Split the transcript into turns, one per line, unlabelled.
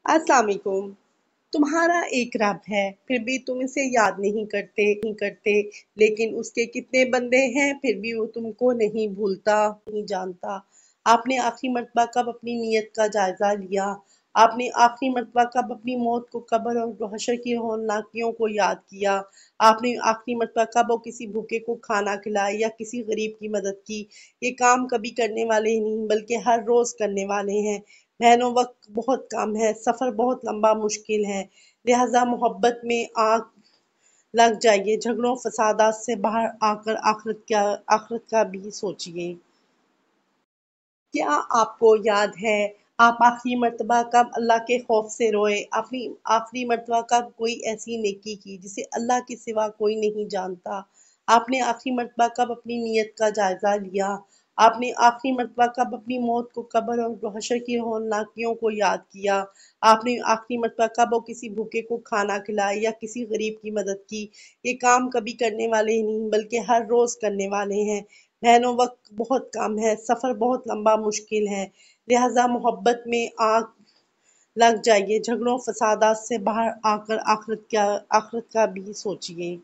अस्सलाम वालेकुम। तुम्हारा एक रब है, फिर भी तुम इसे याद नहीं करते। लेकिन उसके कितने बंदे हैं, फिर भी वो तुमको नहीं भूलता, नहीं जानता। आपने आखिरी मर्तबा कब अपनी नीयत का जायजा लिया? आपने आखिरी मर्तबा कब अपनी मौत को, कब्र और हशर की हौलनाकियों को याद किया? आपने आखिरी मर्तबा कब वो किसी भूखे को खाना खिलाया या किसी गरीब की मदद की? ये काम कभी करने वाले ही नहीं, बल्कि हर रोज करने वाले हैं। बहनों, वक्त बहुत कम है, सफ़र बहुत लंबा मुश्किल है। लिहाजा मोहब्बत में आग लग जाइए, झगड़ों फसादात से बाहर आकर आखिरत का भी सोचिए। क्या आपको याद है, आप आखिरी मर्तबा कब अल्लाह के खौफ से रोए? अपनी आखिरी मर्तबा कब कोई ऐसी नेकी की जिसे अल्लाह के सिवा कोई नहीं जानता? आपने आखिरी मर्तबा कब अपनी नीयत का जायजा लिया? आपने आखिरी मर्तबा कब अपनी मौत को, कब्र और हशर की हौलनाकियों को याद किया? आपने आखिरी मर्तबा कब वो किसी भूखे को खाना खिलाया या किसी गरीब की मदद की? ये काम कभी करने वाले ही नहीं, बल्कि हर रोज करने वाले हैं। बहनों, वक्त बहुत कम है, सफ़र बहुत लंबा मुश्किल है। लिहाजा मोहब्बत में आग लग जाइए, झगड़ों फसादात से बाहर आकर आखिरत का भी सोचिए।